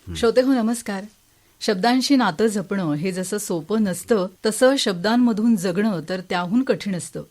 श्रोतेहो नमस्कार. शब्दांशी नातं जपणं हे जसं सोपं नसतं तसं शब्दांमधून जगणं तर त्याहून कठीण असतं.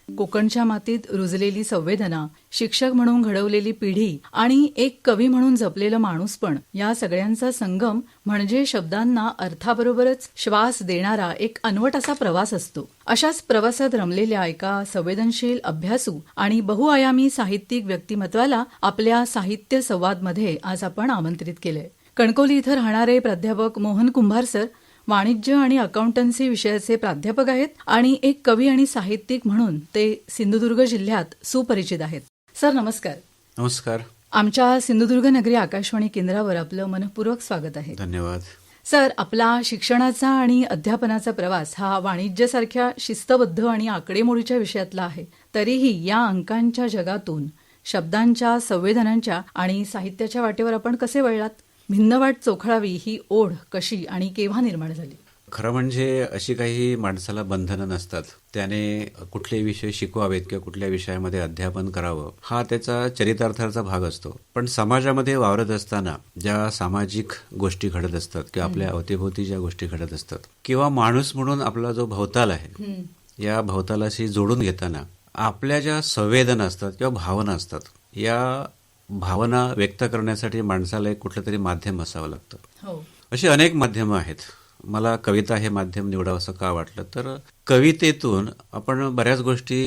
कोकणच्या मातीत रुजलेली संवेदना, शिक्षक म्हणून घडवलेली पिढी आणि एक कवी म्हणून जपलेलं माणूसपण या सगळ्यांचा संगम म्हणजे शब्दांना अर्थाबरोबरच श्वास देणारा एक अनवट असा प्रवास असतो. अशाच प्रवासात रमलेल्या एका संवेदनशील, अभ्यासू आणि बहुआयामी साहित्यिक व्यक्तिमत्वाला आपल्या साहित्य संवादमध्ये आज आपण आमंत्रित केलंय. कणकवली इथं राहणारे प्राध्यापक मोहन कुंभार सर वाणिज्य आणि अकाउंटन्सी विषयाचे प्राध्यापक आहेत आणि एक कवी आणि साहित्यिक म्हणून ते सिंधुदुर्ग जिल्ह्यात सुपरिचित आहेत. सर नमस्कार. नमस्कार. आमच्या सिंधुदुर्ग नगरी आकाशवाणी केंद्रावर आपलं मनपूर्वक स्वागत आहे. धन्यवाद. सर, आपला शिक्षणाचा आणि अध्यापनाचा प्रवास हा वाणिज्यासारख्या शिस्तबद्ध आणि आकडेमोडीच्या विषयातला आहे. तरीही या अंकांच्या जगातून शब्दांच्या, संवेदनांच्या आणि साहित्याच्या वाटेवर आपण कसे वळलात? भिन्न वाट चोखळावी ही ओढ कशी आणि केव्हा निर्माण झाली? खरं म्हणजे अशी काही माणसाला बंधनं नसतात. त्याने कुठले विषय शिकवावेत किंवा कुठल्या विषयामध्ये अध्यापन करावं हा त्याचा चरितार्थाचा भाग असतो. पण समाजामध्ये वावरत असताना ज्या सामाजिक गोष्टी घडत असतात किंवा आपल्या अवतीभोवती ज्या गोष्टी घडत असतात किंवा माणूस म्हणून आपला जो भवताल आहे या भवतालाशी जोडून घेताना आपल्या ज्या संवेदना असतात किंवा भावना असतात, या भावना व्यक्त करण्यासाठी माणसाला एक कुठलं तरी माध्यम असावं लागतं. अशी अनेक माध्यमं आहेत. मला कविता हे माध्यम निवडावं असं का वाटलं, तर कवितेतून आपण बऱ्याच गोष्टी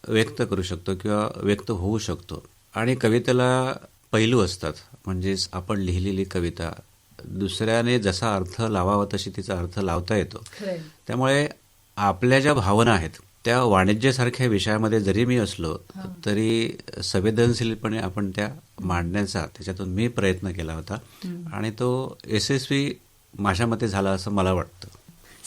व्यक्त करू शकतो किंवा व्यक्त होऊ शकतो. आणि कवितेला पैलू असतात. म्हणजेच आपण लिहिलेली कविता दुसऱ्याने जसा अर्थ लावावा तशी तिचा अर्थ लावता येतो. त्यामुळे आपल्या ज्या भावना आहेत त्या वाणिज्यासारख्या विषयामध्ये जरी मी असलो तरी संवेदनशीलपणे आपण त्या मांडण्याचा त्याच्यातून मी प्रयत्न केला होता आणि तो यशस्वी माझ्या मते झाला असं मला वाटतं.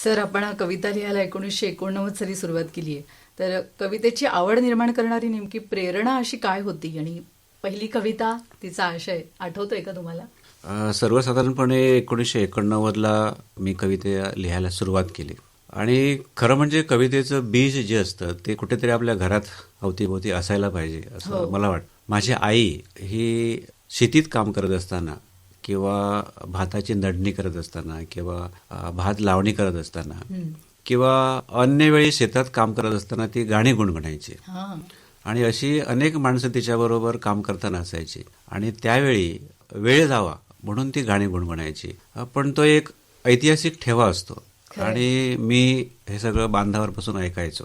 सर, आपण कविता लिहायला 1989 साली सुरुवात केली आहे. तर कवितेची आवड निर्माण करणारी नेमकी प्रेरणा अशी काय होती आणि पहिली कविता, तिचा आशय आठवतोय का तुम्हाला? सर्वसाधारणपणे 1989ला मी कविता लिहायला सुरुवात केली आणि खरं म्हणजे कवितेचं बीज जे असतं ते कुठेतरी आपल्या घरात अवतीभोवती असायला पाहिजे असं मला वाटतं. माझी आई ही शेतीत काम करत असताना किंवा भाताची नडणी करत असताना किंवा भात लावणी करत असताना किंवा अन्य वेळी शेतात काम करत असताना ती गाणी गुणगुणायची आणि अशी अनेक माणसं तिच्याबरोबर काम करताना असायची आणि त्यावेळी वेळ जावा म्हणून ती गाणी गुणगुणायची. पण तो एक ऐतिहासिक ठेवा असतो आणि मी हे सगळं बांधावर बसून ऐकायचो.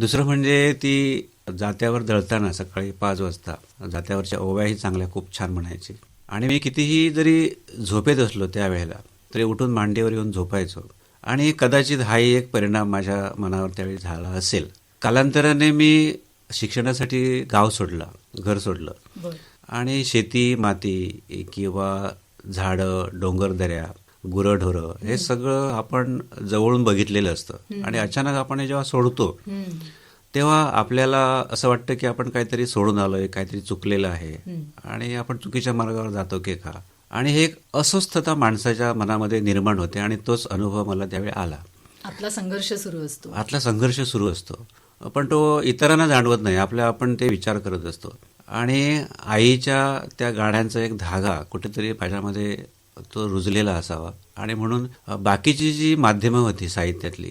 दुसरं म्हणजे ती जात्यावर दळताना सकाळी 5 वाजता जात्यावरच्या ओव्याही चांगल्या खूप छान म्हणायची आणि मी कितीही जरी झोपेत असलो त्यावेळेला तरी उठून मांडीवर येऊन झोपायचो आणि कदाचित हाही एक परिणाम माझ्या मनावर त्यावेळी झाला असेल. कालांतराने मी शिक्षणासाठी गाव सोडला, घर सोडलं आणि शेती, माती किंवा झाडं, डोंगरदऱ्या, गुरंढोरं हे सगळं आपण जवळून बघितलेलं असतं आणि अचानक आपण हे जेव्हा सोडतो तेव्हा आपल्याला असं वाटतं की आपण काहीतरी सोडून आलोय, काहीतरी चुकलेलं आहे आणि आपण चुकीच्या मार्गावर जातो की का, आणि हे एक अस्वस्थता माणसाच्या मनामध्ये निर्माण होते आणि तोच अनुभव मला त्यावेळी आला. आपला संघर्ष सुरू असतो पण तो इतरांना जाणवत नाही. आपण ते विचार करत असतो आणि आईच्या त्या गाण्यांचा एक धागा कुठेतरी माझ्यामध्ये तो रुजलेला असावा आणि म्हणून बाकीची जी माध्यमं होती साहित्यातली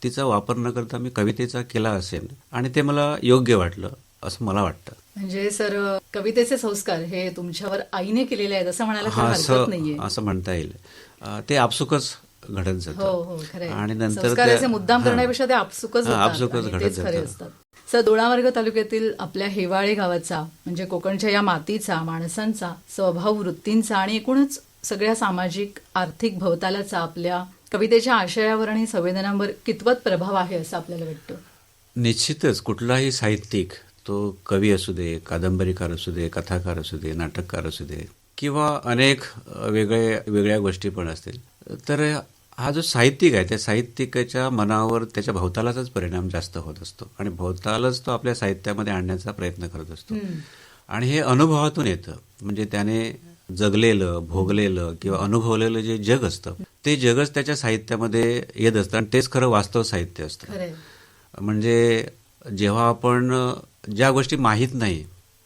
तिचा वापर न करता मी कवितेचा केला असेल आणि ते मला योग्य वाटलं असं मला वाटतं. म्हणजे सर, कवितेचे संस्कार हे तुमच्यावर आईने केलेले आहेत असं म्हणायला हरकत नाहीये, असं म्हणता येईल. ते आपसुकच घडत जातं आणि नंतर मुद्दाम करण्यापेक्षा ते आपसुकच घडत जातात. सर, दोडामार्ग तालुक्यातील आपल्या हेवाळे गावाचा म्हणजे कोकणच्या या मातीचा, माणसांचा, स्वभाव वृत्तींचा आणि एकूणच सगळ्या सामाजिक आर्थिक भवतालाचा आपल्या कवितेच्या आशयावर आणि संवेदनांवर कितपत प्रभाव आहे असं आपल्याला वाटतं? निश्चितच. कुठलाही साहित्यिक, तो कवी असू दे, कादंबरीकार असू दे, कथाकार असू दे, नाटककार असू दे किंवा अनेक वेगळ्या गोष्टी पण असतील, तर हा जो साहित्यिक आहे त्या साहित्यिकाच्या मनावर त्याच्या भवतालाचाच परिणाम जास्त होत असतो आणि भवतालच तो आपल्या साहित्यामध्ये आणण्याचा प्रयत्न करत असतो आणि हे अनुभवातून येतं. म्हणजे त्याने जगलेलं, भोगलेलं किंवा अनुभवलेलं जे जग असतं ते जगच त्याच्या साहित्यामध्ये येत असतं आणि तेच खरं वास्तव साहित्य असतं. म्हणजे जेव्हा आपण ज्या गोष्टी माहीत नाही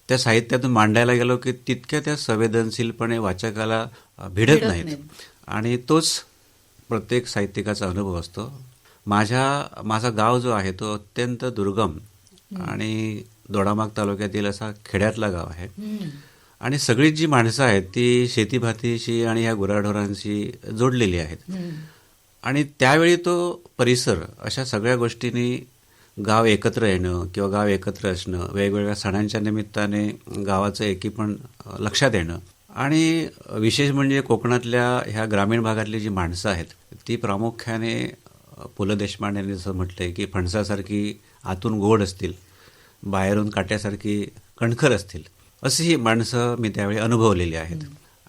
त्या साहित्यातून मांडायला गेलो की तितक्या त्या संवेदनशीलपणे वाचकाला भिडत नाहीत. आणि तोच प्रत्येक साहित्यिकाचा अनुभव असतो. माझा गाव जो आहे तो अत्यंत दुर्गम आणि दोडामार्ग तालुक्यातील असा खेड्यातला गाव आहे. आणि सगळी जी माणसं आहेत ती शेतीभातीशी आणि ह्या गुराढोरांशी जोडलेली आहेत. आणि त्यावेळी तो परिसर अशा सगळ्या गोष्टींनी गाव एकत्र येणं किंवा गाव एकत्र असणं, वेगवेगळ्या सणांच्या निमित्ताने गावाचं एकीपण लक्षात येणं, आणि विशेष म्हणजे कोकणातल्या ह्या ग्रामीण भागातली जी माणसं आहेत ती प्रामुख्याने पु ल देशपांडेंनी जसं म्हटलंय की फणसासारखी आतून गोड असतील, बाहेरून काट्यासारखी कणखर असतील, अशी ही माणसं मी त्यावेळी अनुभवलेली आहेत.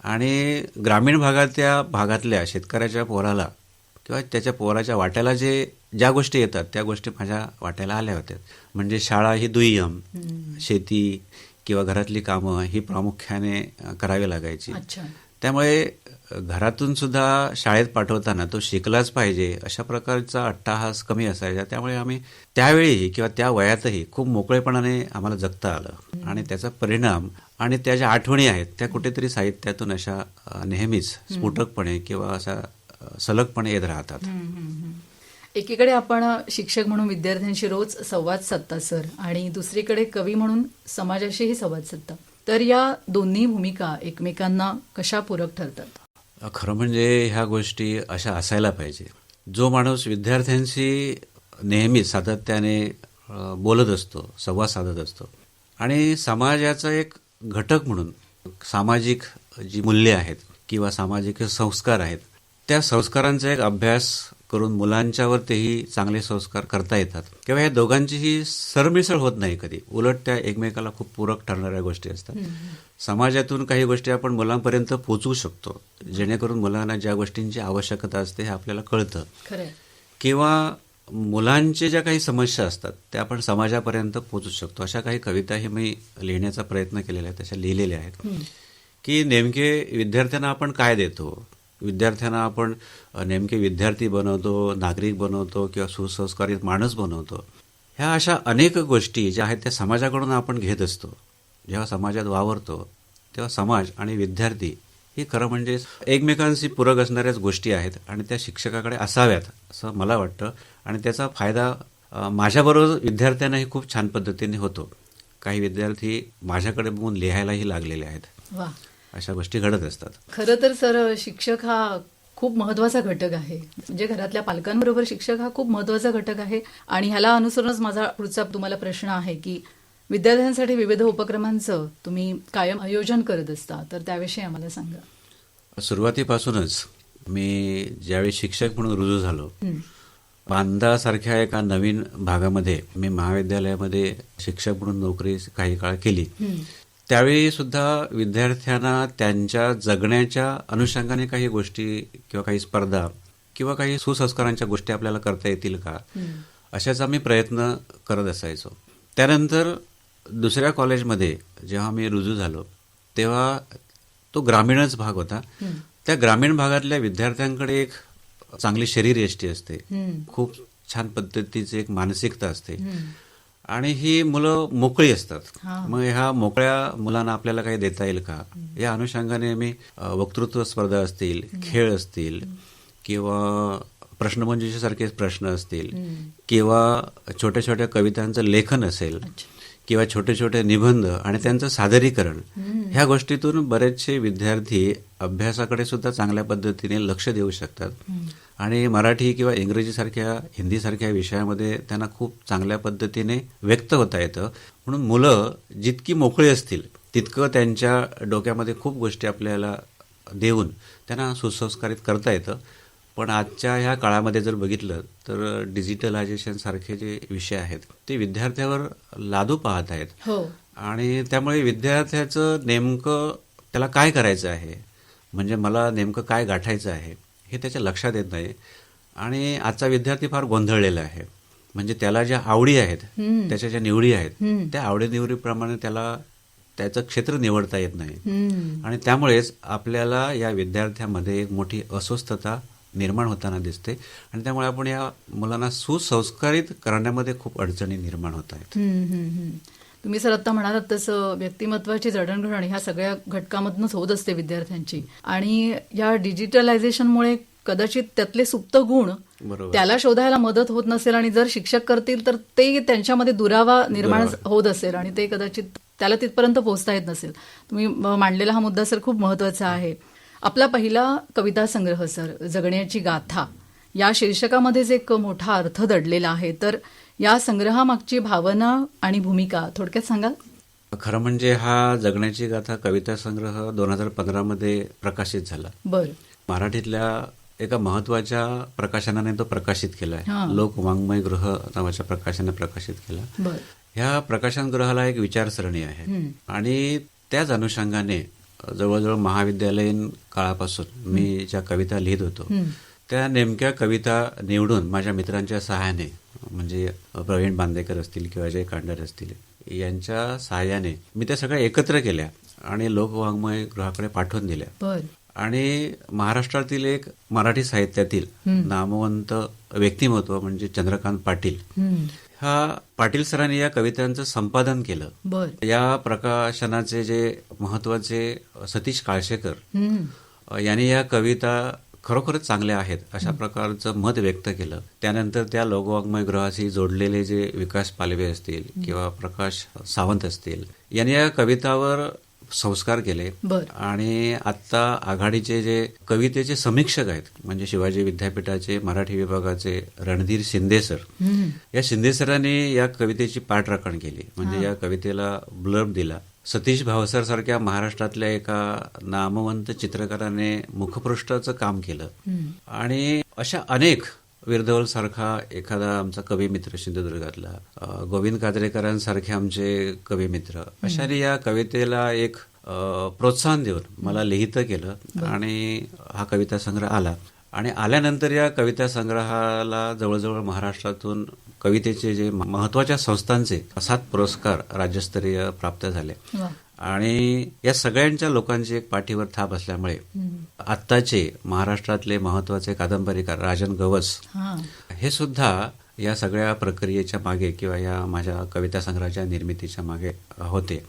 आणि ग्रामीण भागातल्या शेतकऱ्याच्या पोराला किंवा त्याच्या पोराच्या वाट्याला ज्या गोष्टी येतात त्या गोष्टी माझ्या वाट्याला आल्या होत्या. म्हणजे शाळा ही दुय्यम, शेती किंवा घरातली कामं ही प्रामुख्याने करावी लागायची. त्यामुळे घरातून सुद्धा शाळेत पाठवताना तो शिकलाच पाहिजे अशा प्रकारचा अट्टाहास कमी असायचा. त्यामुळे आम्ही त्यावेळी किंवा त्या वयातही खूप मोकळेपणाने आम्हाला जगता आलं. आणि त्याचा परिणाम आणि त्या ज्या आठवणी आहेत त्या कुठेतरी साहित्यातून अशा नेहमीच स्फुटकपणे किंवा असा सलगपणे येत राहतात. एकीकडे आपण शिक्षक म्हणून विद्यार्थ्यांशी रोज संवाद साधता सर, आणि दुसरीकडे कवी म्हणून समाजाशीही संवाद साधता. तर या दोन्ही भूमिका एकमेकांना कशा पूरक ठरतात? खरं म्हणजे ह्या गोष्टी अशा असायला पाहिजे. जो माणूस विद्यार्थ्यांशी नेहमी सातत्याने बोलत असतो, संवाद साधत असतो, आणि समाजाचा एक घटक म्हणून सामाजिक जी मूल्ये आहेत किंवा सामाजिक संस्कार आहेत त्या संस्कारांचा एक अभ्यास करून मुलांच्यावर तेही चांगले संस्कार करता येतात किंवा या दोघांचीही सरमिसळ होत नाही कधी. उलट त्या एकमेकाला खूप पूरक ठरणाऱ्या गोष्टी असतात. समाजातून काही गोष्टी आपण मुलांपर्यंत पोहोचवू शकतो जेणेकरून मुलांना ज्या गोष्टींची आवश्यकता असते हे आपल्याला कळतं. किंवा मुलांच्या ज्या काही समस्या असतात त्या आपण समाजापर्यंत पोहोचू शकतो. अशा काही कविताही मी लिहिण्याचा प्रयत्न केलेला आहे, तशा लिहिलेल्या आहेत की नेमके विद्यार्थ्यांना आपण काय देतो, विद्यार्थ्यांना आपण नेमके विद्यार्थी बनवतो, नागरिक बनवतो किंवा सुसंस्कारित माणूस बनवतो. ह्या अशा अनेक गोष्टी ज्या आहेत त्या समाजाकडून आपण घेत असतो. जेव्हा समाजात वावरतो तेव्हा समाज आणि विद्यार्थी ही खरं म्हणजे एकमेकांशी पूरक असणाऱ्याच गोष्टी आहेत आणि त्या शिक्षकाकडे असाव्यात असं मला वाटतं. आणि त्याचा फायदा माझ्याबरोबर विद्यार्थ्यांनाही खूप छान पद्धतीने होतो. काही विद्यार्थी माझ्याकडे बघून लिहायलाही लागलेले आहेत. अशा गोष्टी घडत असतात. खरं तर सर शिक्षक हा खूप महत्वाचा घटक आहे. म्हणजे घरातल्या पालकांबरोबर शिक्षक हा खूप महत्वाचा घटक आहे. आणि ह्याला अनुसरूनच माझा पुढचा तुम्हाला प्रश्न आहे की विद्यार्थ्यांसाठी विविध उपक्रमांचं तुम्ही कायम आयोजन करत असता, तर त्याविषयी आम्हाला सांगा. सुरुवातीपासूनच मी ज्यावेळी शिक्षक म्हणून रुजू झालो, बांदासारख्या एका नवीन भागामध्ये मी महाविद्यालयामध्ये शिक्षक म्हणून नोकरी काही काळ केली. त्यावेळी सुद्धा विद्यार्थ्यांना त्यांच्या जगण्याच्या अनुषंगाने काही गोष्टी किंवा काही स्पर्धा किंवा काही सुसंस्कारांच्या गोष्टी आपल्याला करता येतील का अशाचा मी प्रयत्न करत असायचो. त्यानंतर दुसऱ्या कॉलेजमध्ये जेव्हा मी रुजू झालो तेव्हा तो ग्रामीणच भाग होता. त्या ग्रामीण भागातल्या विद्यार्थ्यांकडे एक चांगली शरीरयष्टी असते, खूप छान पद्धतीची एक मानसिकता असते आणि ही मुलं मोकळी असतात. मग ह्या मोकळ्या मुलांना आपल्याला काही देता येईल का या अनुषंगाने मी वक्तृत्व स्पर्धा असतील, खेळ असतील किंवा प्रश्नमंजुषेसारखे प्रश्न असतील किंवा छोट्या छोट्या कवितांचं लेखन असेल किंवा छोटे छोटे निबंध आणि त्यांचं सादरीकरण, ह्या गोष्टीतून बरेचसे विद्यार्थी अभ्यासाकडे सुद्धा चांगल्या पद्धतीने लक्ष देऊ शकतात आणि मराठी किंवा इंग्रजीसारख्या हिंदीसारख्या विषयामध्ये त्यांना खूप चांगल्या पद्धतीने व्यक्त होता येतं. म्हणून मुलं जितकी मोकळी असतील तितकं त्यांच्या डोक्यामध्ये खूप गोष्टी आपल्याला देऊन त्यांना सुसंस्कारित करता येतं. पण आजच्या ह्या काळामध्ये जर बघितलं तर डिजिटलायझेशन सारखे जे विषय आहेत ते विद्यार्थ्यावर लादू पाहत आहेत आणि त्यामुळे विद्यार्थ्याचं नेमकं त्याला काय करायचं आहे, म्हणजे मला नेमकं काय गाठायचं आहे हे त्याच्या लक्षात येत नाही. आणि आजचा विद्यार्थी फार गोंधळलेला आहे. म्हणजे त्याला ज्या आवडी आहेत, त्याच्या ज्या निवडी आहेत, त्या आवडीनिवडीप्रमाणे त्याला त्याचं क्षेत्र निवडता येत नाही आणि त्यामुळेच आपल्याला या विद्यार्थ्यांमध्ये एक मोठी अस्वस्थता निर्माण होताना दिसते आणि त्यामुळे आपण या मुलांना सुसंस्कारित करण्यामध्ये खूप अडचणी निर्माण होत आहेत. तुम्ही सर आता म्हणालात तसं व्यक्तिमत्वाची जडणघडण ह्या सगळ्या घटकामधूनच होत असते विद्यार्थ्यांची, आणि या डिजिटलायझेशनमुळे कदाचित त्यातले सुप्त गुण बरोबर. त्याला शोधायला मदत होत नसेल, आणि जर शिक्षक करतील तर ते त्यांच्यामध्ये दुरावा निर्माण होत असेल आणि ते कदाचित त्याला तिथपर्यंत पोहोचता येत नसेल. तुम्ही मांडलेला हा मुद्दा सर खूप महत्वाचा आहे. आपला पहिला कविता संग्रह सर, जगण्याची गाथा, या शीर्षकामध्येच एक मोठा अर्थ दडलेला आहे. तर या संग्रहामागची भावना आणि भूमिका थोडक्यात सांगाल? खरं म्हणजे हा जगण्याची गाथा कविता संग्रह 2015 मध्ये प्रकाशित झाला. बरं. मराठीतल्या एका महत्वाच्या प्रकाशनाने तो प्रकाशित केलाय. हां. लोक वाङ्मय गृह नावाच्या प्रकाशनाने प्रकाशित केला. बरं. ह्या प्रकाशनगृहाला एक विचारसरणी आहे आणि त्याच अनुषंगाने जवळजवळ महाविद्यालयीन काळापासून मी ज्या कविता लिहित होतो त्या नेमक्या कविता निवडून माझ्या मित्रांच्या सहाय्याने, म्हणजे प्रवीण बांदेकर असतील किंवा अजय कांडर असतील, यांच्या सहाय्याने मी त्या सगळ्या एकत्र केल्या आणि लोकवाङ्मय गृहाकडे पाठवून दिल्या. बरं. आणि महाराष्ट्रातील एक मराठी साहित्यातील नामवंत व्यक्तिमत्व म्हणजे चंद्रकांत पाटील, ह्या पाटील सरांनी या कवितांचं संपादन केलं. बरं. या प्रकाशनाचे जे महत्वाचे सतीश काळशेकर यांनी या कविता खरोखरच चांगल्या आहेत अशा प्रकारचं मत व्यक्त केलं. त्यानंतर त्या लोकवाङ्मय गृहाशी जोडलेले जे विकास पालवे असतील किंवा प्रकाश सावंत असतील, यांनी या कवितावर संस्कार केले. आणि आता आघाडीचे जे कवितेचे समीक्षक आहेत म्हणजे शिवाजी विद्यापीठाचे मराठी विभागाचे रणधीर शिंदे सर, या शिंदे सरांनी या कवितेची पाठराखण केली, म्हणजे या कवितेला ब्लर्ब दिला. सतीश भावसर सारख्या महाराष्ट्रातल्या एका नामवंत चित्रकाराने मुखपृष्ठाचं काम केलं. आणि अशा अनेक, विरधवल सारखा एखादा आमचा कवी मित्र सिंधुदुर्गातला, गोविंद काजरेकरांसारखे आमचे कवी मित्र, अशाने या कवितेला एक प्रोत्साहन देऊन मला लिहितं केलं आणि हा कविता संग्रह आला. आणि आल्यानंतर या कविता संग्रहाला जवळजवळ महाराष्ट्रातून कवितेचे जे महत्वाच्या संस्थांचे 7 पुरस्कार राज्यस्तरीय प्राप्त झाले. आणि या सगळ्यांच्या लोकांची एक पाठीवर थाप असल्यामुळे आत्ताचे महाराष्ट्रातले महत्वाचे कादंबरीकार राजन गवस हे सुद्धा या सगळ्या प्रक्रियेच्या मागे किंवा या माझ्या कविता संग्रहाच्या निर्मितीच्या मागे होते.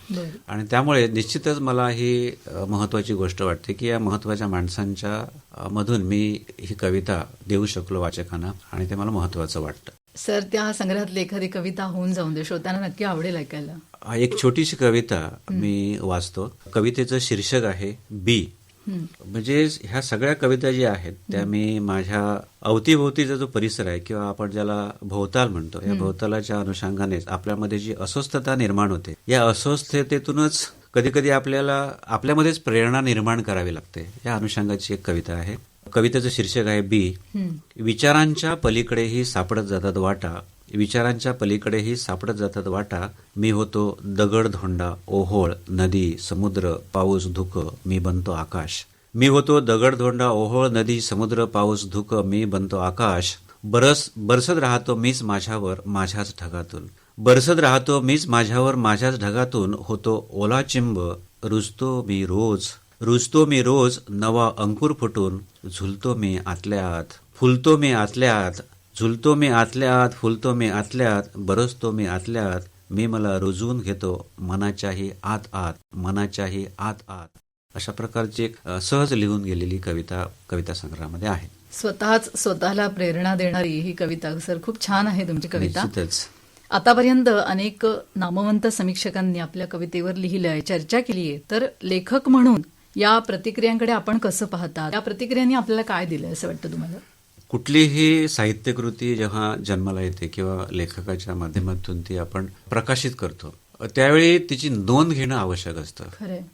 आणि त्यामुळे निश्चितच मला ही महत्वाची गोष्ट वाटते की या महत्वाच्या माणसांच्या मधून मी ही कविता देऊ शकलो वाचकांना, आणि ते मला महत्वाचं वाटतं. सर, त्या संग्रहातली एखादी कविता होऊन जाऊन दे, श्रोत्यांना नक्की आवडेल ऐकायला. एक छोटीशी कविता मी वाचतो. कवितेचं शीर्षक आहे बी. म्हणजे ह्या सगळ्या कविता ज्या आहेत त्या मी माझ्या अवतीभोवतीचा जो परिसर आहे किंवा आपण ज्याला भोवताल म्हणतो, या भोवतालाच्या अनुषंगानेच आपल्यामध्ये जी अस्वस्थता निर्माण होते, या अस्वस्थतेतूनच कधी कधी आपल्याला आपल्यामध्येच प्रेरणा निर्माण करावी लागते, या अनुषंगाची एक कविता आहे. कवितेचं शीर्षक आहे बी. विचारांच्या पलीकडेही सापडत जातात वाटा, विचारांच्या पलीकडेही सापडत जातात वाटा, मी होतो दगड धोंडा ओहोळ नदी समुद्र पाऊस धुक मी बनतो आकाश. मी होतो दगड धोंडा ओहोळ नदी समुद्र पाऊस धुक मी बनतो आकाश. बरसत राहतो मीच माझ्यावर माझ्याच ढगातून, बरसत राहतो मीच माझ्यावर माझ्याच ढगातून, होतो ओला चिंब रुजतो मी रोज नवा अंकुर फुटून, झुलतो मी आतल्या आत फुलतो मी आतल्या आत, झुलतो मी आतल्या आत फुलतो मी आतल्या आत, बरसतो मी आतल्या आत, मी मला रुजवून घेतो मनाच्याही आत आत, मनाच्याही आत आत. अशा प्रकारची एक सहज लिहून गेलेली कविता संग्रहामध्ये आहे. स्वतःला प्रेरणा देणारी ही कविता सर, खूप छान आहे तुमची कविता. निश्चितच. आतापर्यंत अनेक नामवंत समीक्षकांनी आपल्या कवितेवर लिहिलंय, चर्चा केली आहे. तर लेखक म्हणून या प्रतिक्रियांकडे आपण कसं पाहता? या प्रतिक्रियांनी आपल्याला काय दिलंय असं वाटतं तुम्हाला? कुठलीही साहित्यकृती जेव्हा जन्माला येते किंवा लेखकाच्या माध्यमातून ती आपण प्रकाशित करतो त्यावेळी तिची नोंद घेणं आवश्यक असतं.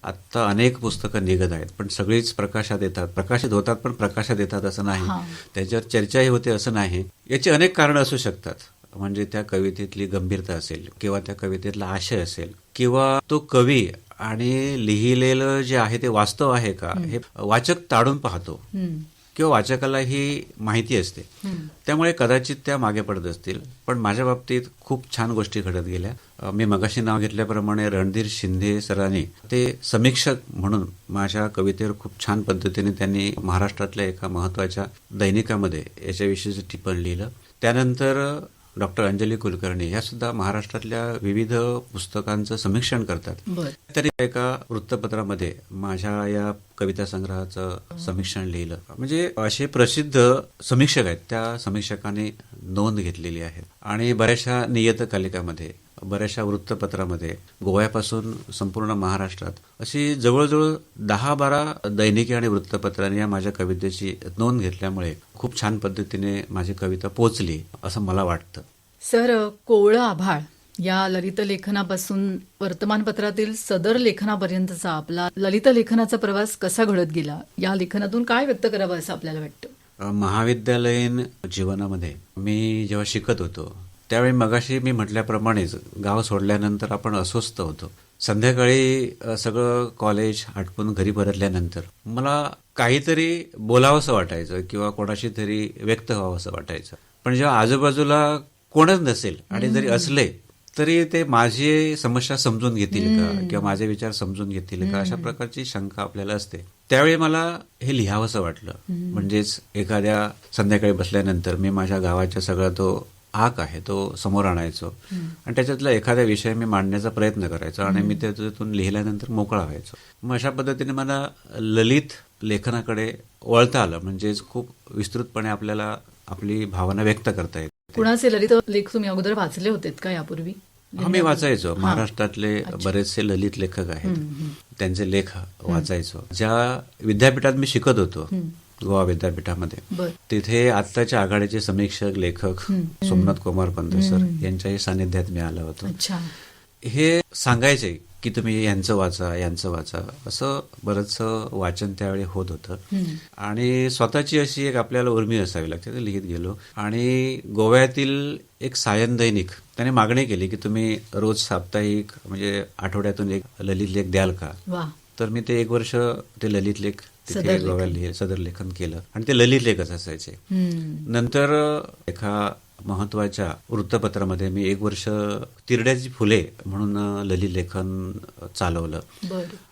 आता अनेक पुस्तकं निघत आहेत पण सगळीच प्रकाशित होतात पण प्रकाशात येतात असं नाही, त्याच्यावर चर्चाही होते असं नाही. याची अनेक कारणं असू शकतात. म्हणजे त्या कवितेतली गंभीरता असेल किंवा त्या कवितेतला आशय असेल किंवा तो कवी आणि लिहिलेलं जे आहे ते वास्तव आहे का हे वाचक ताडून पाहतो किंवा वाचकाला ही माहिती असते, त्यामुळे कदाचित त्या मागे पडत असतील. पण माझ्या बाबतीत खूप छान गोष्टी घडत गेल्या. मी मगाशी नाव घेतल्याप्रमाणे रणधीर शिंदे सरांनी ते समीक्षक म्हणून माझ्या कवितेवर खूप छान पद्धतीने त्यांनी महाराष्ट्रातल्या एका महत्वाच्या दैनिकामध्ये याच्याविषयीचं टिपण लिहिलं. त्यानंतर डॉक्टर अंजली कुलकर्णी ह्या सुद्धा महाराष्ट्रातल्या विविध पुस्तकांचं समीक्षण करतात. बर. तरी एका वृत्तपत्रामध्ये माझ्या या कविता संग्रहाचं समीक्षण लिहिलं. म्हणजे असे प्रसिद्ध समीक्षक आहेत, त्या समीक्षकांनी नोंद घेतलेली आहे. आणि बऱ्याचशा नियतकालिकामध्ये, बऱ्याचशा वृत्तपत्रामध्ये, गोव्यापासून संपूर्ण महाराष्ट्रात अशी जवळजवळ 10-12 दैनिकी आणि वृत्तपत्रांनी या माझ्या कवितेची नोंद घेतल्यामुळे खूप छान पद्धतीने माझी कविता पोचली असं मला वाटतं. सर, कोवळं आभाळ या ललित लेखनापासून वर्तमानपत्रातील सदर लेखनापर्यंतचा आपला ललित लेखनाचा प्रवास कसा घडत गेला, या लेखनातून काय व्यक्त करावं असं आपल्याला वाटतं? महाविद्यालयीन जीवनामध्ये मी जेव्हा शिकत होतो त्यावेळी मगाशी मी म्हटल्याप्रमाणेच गाव सोडल्यानंतर आपण अस्वस्थ होतो. संध्याकाळी सगळं कॉलेज आटपून घरी परतल्यानंतर मला काहीतरी बोलावंसं वाटायचं किंवा कोणाशी तरी व्यक्त व्हावंसं वाटायचं. पण जेव्हा आजूबाजूला कोणच नसेल आणि जरी असले तरी ते माझी समस्या समजून घेतील का किंवा माझे विचार समजून घेतील का, अशा प्रकारची शंका आपल्याला असते. त्यावेळी मला हे लिहावंसं वाटलं. म्हणजेच एखाद्या संध्याकाळी बसल्यानंतर मी माझ्या गावाच्या सगळा तो आक आहे तो समोर आणायचो आणि त्याच्यातला एखादा विषय मी मांडण्याचा प्रयत्न करायचो आणि मी त्यातून लिहिल्यानंतर मोकळा व्हायचो. मग अशा पद्धतीने मला ललित लेखनाकडे वळता आलं. म्हणजेच खूप विस्तृतपणे आपल्याला आपली भावना व्यक्त करता येते. कुणाचे ललित लेख तुम्ही अगोदर वाचले होते का यापूर्वी? आम्ही वाचायचो. महाराष्ट्रातले बरेचसे ललित लेखक आहेत, त्यांचे लेख वाचायचो. ज्या विद्यापीठात मी शिकत होतो, गोवा विद्यापीठामध्ये, तिथे आत्ताच्या आघाडीचे समीक्षक लेखक सोमनाथ कुमार पंत सर यांच्याही सानिध्यात मी आलो होतो. हे सांगायचे की तुम्ही यांचं वाचा, यांचं वाचा, असं बरंचसं वाचन त्यावेळी होत होतं. आणि स्वतःची अशी एक आपल्याला उर्मी असावी लागते. ते लिहित गेलो. आणि गोव्यातील एक सायन दैनिक त्याने मागणी केली की तुम्ही रोज साप्ताहिक म्हणजे आठवड्यातून एक ललित लेख द्याल का. तर मी ते 1 वर्ष ते ललित लेख तिथे गोव्याला सदर लेखन केलं आणि ते ललित लेखच असायचे. नंतर एका महत्वाच्या वृत्तपत्रामध्ये मी 1 वर्ष तिरड्याची फुले म्हणून ललित लेखन चालवलं.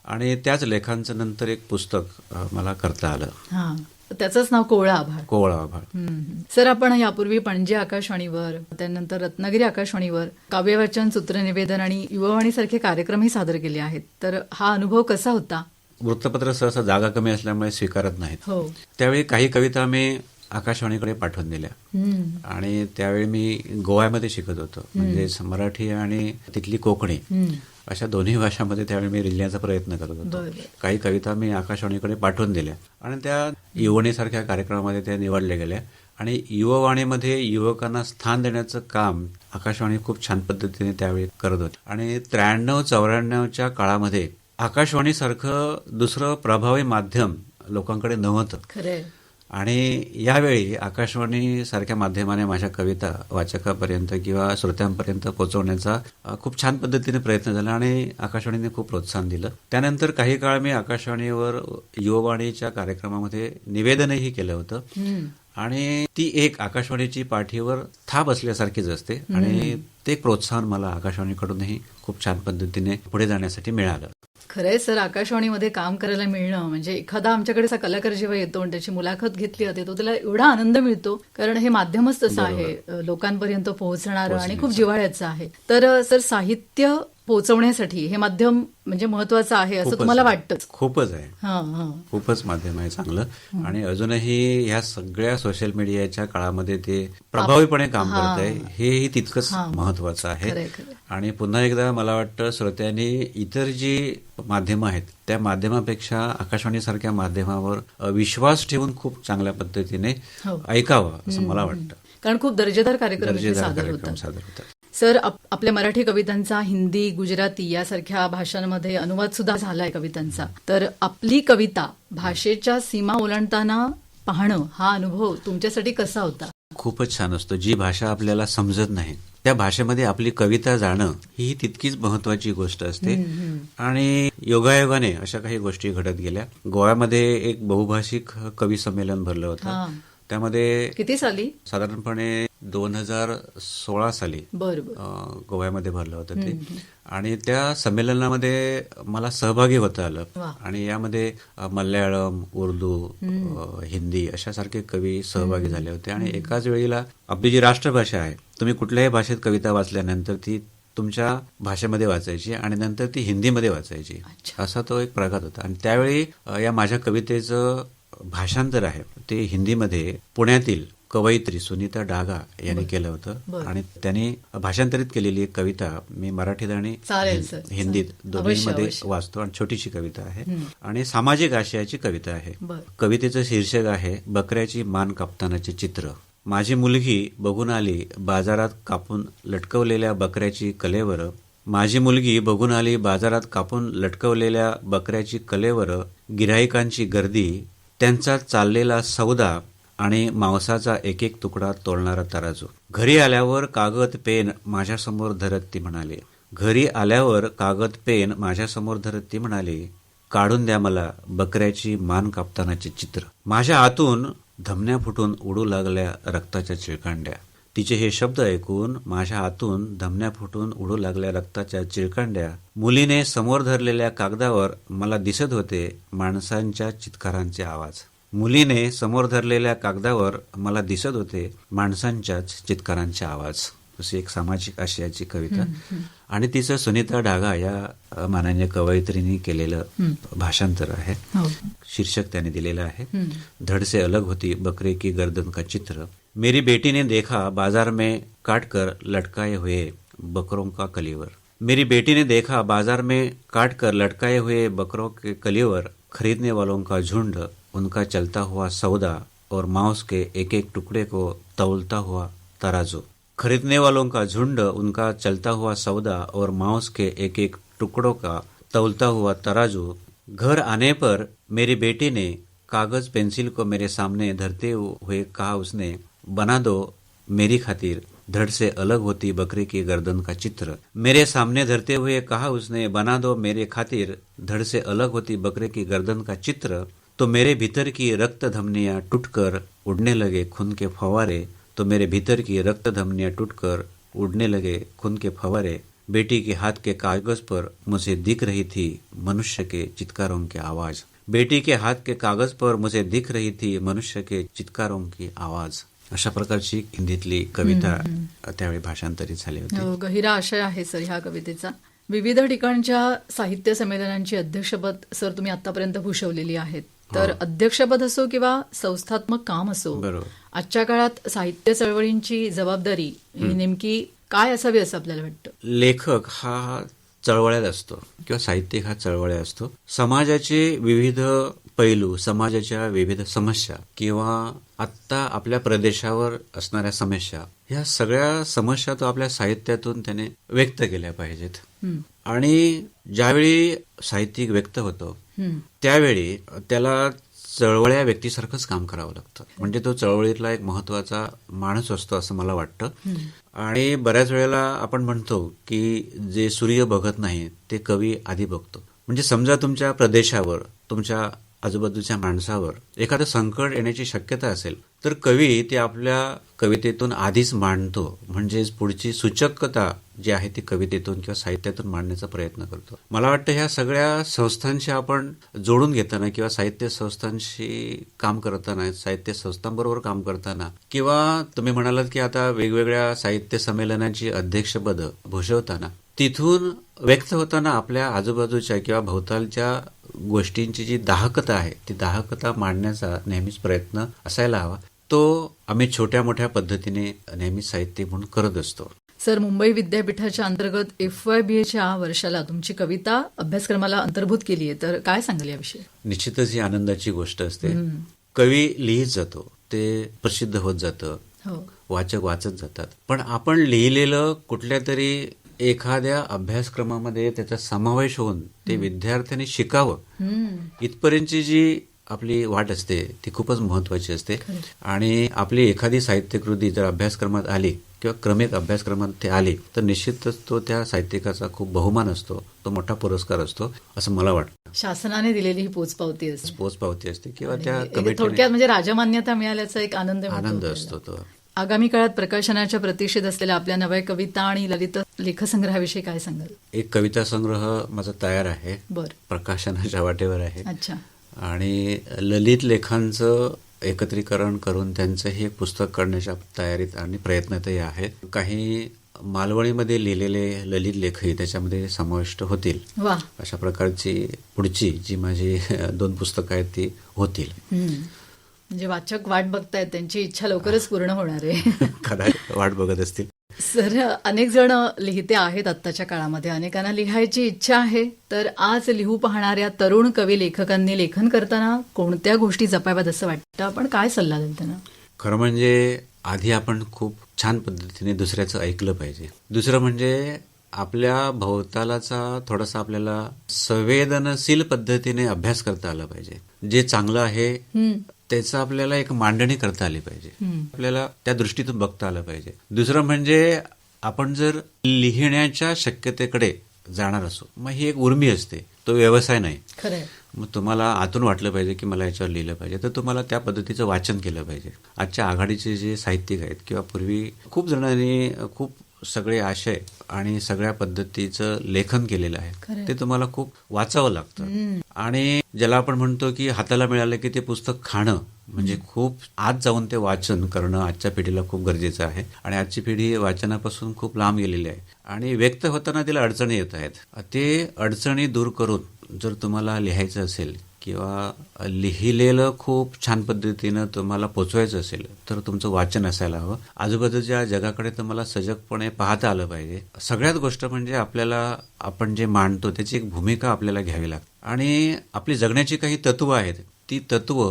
आणि त्याच लेखांचं नंतर एक पुस्तक मला करता आलं. त्याचंच नाव कोवळा आभाळ. कोवळा आभाळ. सर, आपण यापूर्वी पणजी आकाशवाणीवर, त्यानंतर रत्नागिरी आकाशवाणीवर काव्यवाचन, सूत्रनिवेदन आणि युवावाणी सारखे कार्यक्रमही सादर केले आहेत. तर हा अनुभव कसा होता? वृत्तपत्र सहसा जागा कमी असल्यामुळे स्वीकारत नाहीत. त्यावेळी काही कविता मी आकाशवाणीकडे पाठवून दिल्या. आणि त्यावेळी मी गोव्यामध्ये शिकत होतो. म्हणजे मराठी आणि तिथली कोकणी अशा दोन्ही भाषांमध्ये त्यावेळी मी लिहिण्याचा प्रयत्न करत होतो. काही कविता मी आकाशवाणीकडे पाठवून दिल्या आणि त्या युववाणीसारख्या कार्यक्रमामध्ये त्या निवडल्या गेल्या. आणि युववाणीमध्ये युवकांना स्थान देण्याचं काम आकाशवाणी खूप छान पद्धतीने त्यावेळी करत होती. आणि 93-94च्या काळामध्ये आकाशवाणीसारखं दुसरं प्रभावी माध्यम लोकांकडे नव्हतं. आणि यावेळी आकाशवाणी सारख्या माध्यमाने माझ्या कविता वाचकापर्यंत किंवा श्रोत्यांपर्यंत पोहोचवण्याचा खूप छान पद्धतीने प्रयत्न झाला आणि आकाशवाणीने खूप प्रोत्साहन दिलं. त्यानंतर काही काळ मी आकाशवाणीवर युववाणीच्या कार्यक्रमामध्ये निवेदनही केलं होतं. आणि ती एक आकाशवाणीची पाठीवर थाप असल्यासारखीच असते आणि ते प्रोत्साहन मला आकाशवाणीकडूनही खूप छान पद्धतीने पुढे जाण्यासाठी मिळालं. खरंय सर, आकाशवाणीमध्ये काम करायला मिळणं म्हणजे एखादा आमच्याकडे असा कलाकार जेव्हा येतो आणि त्याची मुलाखत घेतली जाते तो त्याला एवढा आनंद मिळतो, कारण हे माध्यमच तसं आहे, लोकांपर्यंत पोहोचणारं आणि खूप जिव्हाळ्याचं आहे. तर सर, साहित्य पोहोचवण्यासाठी हे माध्यम म्हणजे महत्वाचं आहे असं तुम्हाला वाटतं? खूपच आहे. खूपच माध्यम आहे चांगलं. आणि अजूनही ह्या सगळ्या सोशल मीडियाच्या काळामध्ये ते प्रभावीपणे काम करत आहे, हेही तितकंच महत्वाचं आहे. आणि पुन्हा एकदा मला वाटतं श्रोत्यांनी इतर जी माध्यमं आहेत त्या माध्यमापेक्षा आकाशवाणीसारख्या माध्यमावर विश्वास ठेवून खूप चांगल्या पद्धतीने ऐकावं असं मला वाटतं. कारण खूप दर्जेदार कार्यक्रम सादर होतात. सर, आपल्या मराठी कवितांचा हिंदी, गुजराती यासारख्या भाषांमध्ये अनुवाद सुद्धा झालाय कवितांचा. तर आपली कविता भाषेच्या सीमा ओलांडताना पाहणं हा अनुभव तुमच्यासाठी कसा होता? खूपच छान असतो. जी भाषा आपल्याला समजत नाही त्या भाषेमध्ये आपली कविता जाणं ही तितकीच महत्वाची गोष्ट असते. आणि योगायोगाने अशा काही गोष्टी घडत गेल्या. गोव्यामध्ये एक बहुभाषिक कवी संमेलन भरलं होतं. त्यामध्ये किती साली? साधारणपणे 2016 साली बरं. गोव्यामध्ये भरलं होतं ते. आणि त्या संमेलनामध्ये मला सहभागी होता आलं. वा. आणि यामध्ये मल्याळम, उर्दू, हिंदी अशासारखे कवी सहभागी झाले होते. आणि एकाच वेळेला आपली जी राष्ट्रभाषा आहे, तुम्ही कुठल्याही भाषेत कविता वाचल्यानंतर ती तुमच्या भाषेमध्ये वाचायची आणि नंतर ती हिंदीमध्ये वाचायची. असा तो एक प्रघात होता. आणि त्यावेळी या माझ्या कवितेचं भाषांतर आहे ते हिंदीमध्ये पुण्यातील कवयित्री सुनीता डागा यांनी केलं होतं. आणि त्यांनी भाषांतरित केलेली एक कविता मी मराठीत आणि हिंदीत दोन्हीमध्ये वाचतो. आणि छोटीशी कविता आहे आणि सामाजिक आशयाची कविता आहे. कवितेचं शीर्षक आहे बकऱ्याची मान कापतानाचे चित्र. माझी मुलगी बघून आली बाजारात कापून लटकवलेल्या बकऱ्याची कलेवर. माझी मुलगी बघून आली बाजारात कापून लटकवलेल्या बकऱ्याची कलेवर. गिऱ्हाईकांची गर्दी, त्यांचा चाललेला सौदा आणि मांसाचा एक एक तुकडा तोलणारा तराजू. घरी आल्यावर कागद पेन माझ्यासमोर धरत ती म्हणाली. घरी आल्यावर कागद पेन माझ्यासमोर धरत ती म्हणाली, काढून द्या मला बकऱ्याची मान कापतानाचे चित्र. माझ्या हातून धमन्या फुटून उडू लागल्या रक्ताच्या चिळकांड्या. तिचे हे शब्द ऐकून माझ्या हातून धमन्या फुटून उडू लागल्या रक्ताच्या चिळकांड्या. मुलीने समोर धरलेल्या कागदावर मला दिसत होते माणसांच्या चित्कारांचे आवाज. मुलीने समोर धरलेल्या कागदावर मला दिसत होते माणसांच्याच चित्कारांचे आवाज. अशी एक सामाजिक आशयाची कविता. आणि तिचं सुनीता डागा या माननीय कवयित्रींनी केलेलं भाषांतर आहे. शीर्षक त्याने दिलेलं आहे धड़ से अलग होती बकरे की गर्दन का चित्र. मेरी बेटी ने देखा बाजार में काट कर लटकाए हुए बकरों का कलीवर. मेरी बेटी ने देखा बाजार में काट कर लटकाए हुए बकरों के कलीवर. खरीदने वालों का झुंड, उनका चलता हुआ सौदा और मांस के एक एक टुकड़े को तौलता हुआ तराजू. खरीदने वालों का झुंड, उनका चलता हुआ सौदा और मांस के एक एक टुकड़ों का तौलता हुआ तराजू. घर आने पर मेरी बेटी ने कागज पेंसिल को मेरे सामने धरते हुए कहा उसने, बना दो मेरी खातिर धड़ से अलग होती बकरे की गर्दन का चित्र. मेरे सामने धरते हुए कहा उसने, बना दो मेरे खातिर धड़ से अलग होती बकरे की गर्दन का चित्र. तो मेरे भीतर की रक्त धमनियां टूटकर उड़ने लगे खून के फवारे. तो मेरे भीतर की रक्त धमनियां टूटकर उड़ने लगे खून के फवारे. बेटी के हाथ के कागज पर मुझे दिख रही थी मनुष्य के चित्कारों की आवाज. बेटी के हाथ के कागज पर मुझे दिख रही थी मनुष्य के चित्कारों की आवाज. अशा प्रकारची हिंदीतली कविता त्यावेळी भाषांतरित झाली होती. गहिरा आशय आहे सर ह्या कवितेचा. विविध ठिकाणच्या साहित्य संमेलनांची अध्यक्षपद सर तुम्ही आतापर्यंत भूषवलेली आहेत. तर अध्यक्षपद असो किंवा संस्थात्मक काम असो, आजच्या काळात साहित्य चळवळींची जबाबदारी ही नेमकी काय असावी असं आपल्याला वाटतं? लेखक हा चळवळ्यात असतो किंवा साहित्यिक हा चळवळ्यात असतो. समाजाचे विविध पैलू, समाजाच्या विविध समस्या किंवा आत्ता आपल्या प्रदेशावर असणाऱ्या समस्या, ह्या सगळ्या समस्या तो आपल्या साहित्यातून त्याने व्यक्त केल्या पाहिजेत. आणि ज्यावेळी साहित्यिक व्यक्त होतो त्यावेळी त्याला चळवळ्या व्यक्तीसारखंच काम करावं लागतं. म्हणजे तो चळवळीतला एक महत्वाचा माणूस असतो असं मला वाटतं. आणि बऱ्याच वेळेला आपण म्हणतो की जे सूर्य बघत नाही ते कवी आधी बघतो. म्हणजे समजा तुमच्या प्रदेशावर, तुमच्या आजूबाजूच्या माणसावर एखादं संकट येण्याची शक्यता असेल तर कवी ते आपल्या कवितेतून आधीच मांडतो. म्हणजेच पुढची सूचकता जी आहे ती कवितेतून किंवा साहित्यातून मांडण्याचा प्रयत्न करतो. मला वाटतं ह्या सगळ्या संस्थांशी आपण जोडून घेताना किंवा साहित्य संस्थांशी काम करताना, साहित्य संस्थांबरोबर काम करताना, किंवा तुम्ही म्हणालात की आता वेगवेगळ्या साहित्य संमेलनांची अध्यक्षपद भूषवताना, तिथून व्यक्त होताना आपल्या आजूबाजूच्या किंवा भोवतालच्या गोष्टींची जी दाहकता आहे ती दाहकता मांडण्याचा नेहमीच प्रयत्न असायला हवा. तो आम्ही छोट्या मोठ्या पद्धतीने नेहमी साहित्य म्हणून करत असतो. सर, मुंबई विद्यापीठाच्या अंतर्गत FYBAच्या वर्षाला तुमची कविता अभ्यासक्रमाला अंतर्भूत केली आहे, तर काय सांगाल याविषयी? निश्चितच ही आनंदाची गोष्ट असते. कवी लिहित जातो, ते प्रसिद्ध होत जातं, वाचक वाचत जातात. पण आपण लिहिलेलं कुठल्या तरी एखाद्या अभ्यासक्रमामध्ये त्याचा समावेश होऊन ते विद्यार्थ्यांनी शिकावं इथपर्यंतची जी आपली वाट असते ती खूपच महत्वाची असते. आणि आपली एखादी साहित्यकृती जर अभ्यासक्रमात आली किंवा क्रमिक अभ्यासक्रमात ते आले तर निश्चितच तो त्या साहित्यिकाचा खूप बहुमान असतो, तो मोठा पुरस्कार असतो असं मला वाटतं. शासनाने दिलेली ही पोचपावती असते. पोचपावती असते किंवा त्या आणि कमिटीने थोडक्यात म्हणजे राजमान्यता मिळाल्याचा एक आनंद मिळतो आनंद आपल्याला. असतो तो. आगामी काळात प्रकाशनाच्या प्रतीक्षेत असलेल्या आपल्या नव्या कविता आणि ललित लेखसंग्रहाविषयी काय सांगाल? एक कविता संग्रह माझा तयार आहे, बर. प्रकाशनाच्या वाटेवर आहे. अच्छा. आणि ललित लेखांचं एकत्रीकरण करून त्यांचंही एक पुस्तक करण्याच्या तयारीत आणि प्रयत्नातही आहेत. काही मालवणीमध्ये लिहिलेले ललित लेखही त्याच्यामध्ये समाविष्ट होतील. वा. अशा प्रकारची पुढची जी माझी 2 पुस्तकं आहेत ती होतील. म्हणजे वाचक वाट बघतायत, त्यांची इच्छा लवकरच पूर्ण होणार आहे. कदाचित वाट बघत असतील. सर, अनेक जण लिहिते आहेत आत्ताच्या काळामध्ये, अनेकांना लिहायची इच्छा आहे. तर आज लिहू पाहणाऱ्या तरुण कवी लेखकांनी लेखन करताना कोणत्या गोष्टी जपाव्यात असं वाटतं? आपण काय सल्ला द्याल त्यांना? खरं म्हणजे आधी आपण खूप छान पद्धतीने दुसऱ्याचं ऐकलं पाहिजे. दुसरं म्हणजे आपल्या भोवतालाचा थोडासा आपल्याला संवेदनशील पद्धतीने अभ्यास करता आला पाहिजे. जे चांगलं आहे त्याचं आपल्याला एक मांडणी करता आली पाहिजे, आपल्याला त्या दृष्टीतून बघता आलं पाहिजे. दुसरं म्हणजे आपण जर लिहिण्याच्या शक्यतेकडे जाणार असो, मग ही एक उर्मी असते, तो व्यवसाय नाही. खरंय. मग तुम्हाला आतून वाटलं पाहिजे की मला याच्यावर लिहिलं पाहिजे, तर तुम्हाला त्या पद्धतीचं वाचन केलं पाहिजे. आजच्या आघाडीचे जे साहित्यिक आहेत किंवा पूर्वी खूप जणांनी खूप सगळे आशय आणि सगळ्या पद्धतीचं लेखन केलेलं आहे, ते तुम्हाला खूप वाचावं लागतं. आणि ज्याला आपण म्हणतो की हाताला मिळालं की ते पुस्तक खाणं, म्हणजे खूप आत जाऊन ते वाचन करणं आजच्या पिढीला खूप गरजेचं आहे. आणि आजची पिढी वाचनापासून खूप लांब गेलेली आहे आणि व्यक्त होताना तिला अडचणी येत आहेत. ते अडचणी दूर करून जर तुम्हाला लिहायचं असेल किंवा लिहिलेलं खूप छान पद्धतीनं तुम्हाला पोचवायचं असेल तर तुमचं वाचन असायला हवं. आजूबाजूच्या जगाकडे तुम्हाला सजगपणे पाहता आलं पाहिजे. सगळ्यात गोष्ट म्हणजे आपल्याला आपण जे मांडतो त्याची एक भूमिका आपल्याला घ्यावी लागते. आणि आपली जगण्याची काही तत्व आहेत, ती तत्व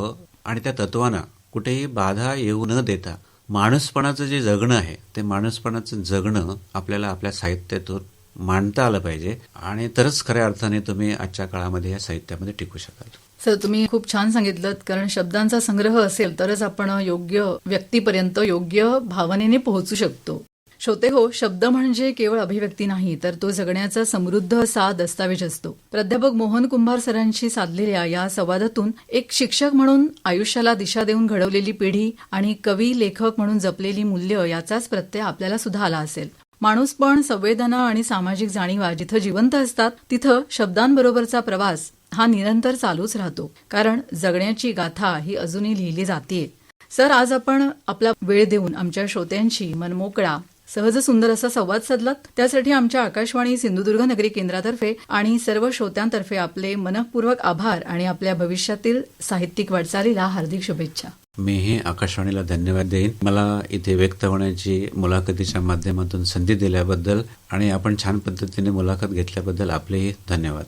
आणि त्या तत्वांना कुठेही बाधा येऊ न देता माणूसपणाचं जे जगणं आहे ते माणूसपणाचं जगणं आपल्याला आपल्या साहित्यातून मांडता आलं पाहिजे. आणि तरच खऱ्या अर्थाने तुम्ही आजच्या काळामध्ये या साहित्यामध्ये टिकू शकाल. सर, तुम्ही खूप छान सांगितलं, कारण शब्दांचा संग्रह असेल तरच आपण योग्य व्यक्तीपर्यंत योग्य भावनेने पोहोचू शकतो. श्रोते हो, शब्द म्हणजे केवळ अभिव्यक्ती नाही, तर तो जगण्याचा समृद्ध असा दस्तावेज असतो. प्राध्यापक मोहन कुंभार सरांशी साधलेल्या या संवादातून एक शिक्षक म्हणून आयुष्याला दिशा देऊन घडवलेली पिढी आणि कवी लेखक म्हणून जपलेली मूल्य याचाच प्रत्यय आपल्याला सुद्धा आला असेल. माणूसपण, संवेदना आणि सामाजिक जाणीवा जिथं जिवंत असतात तिथं शब्दांबरोबरचा प्रवास हा निरंतर चालूच राहतो, कारण जगण्याची गाथा ही अजूनही लिहिली जातीये. सर, आज आपण आपला वेळ देऊन आमच्या श्रोत्यांशी मनमोकळा, सहज सुंदर असा संवाद साधलात. त्यासाठी आमच्या आकाशवाणी सिंधुदुर्ग नगरी केंद्रातर्फे आणि सर्व श्रोत्यांतर्फे आपले मनःपूर्वक आभार आणि आपल्या भविष्यातील साहित्यिक वाटचालीला हार्दिक शुभेच्छा. मीही आकाशवाणीला धन्यवाद देईन. मला इथे व्यक्त होण्याची मुलाखतीच्या माध्यमातून संधी दिल्याबद्दल आणि आपण छान पद्धतीने मुलाखत घेतल्याबद्दल आपलेही धन्यवाद.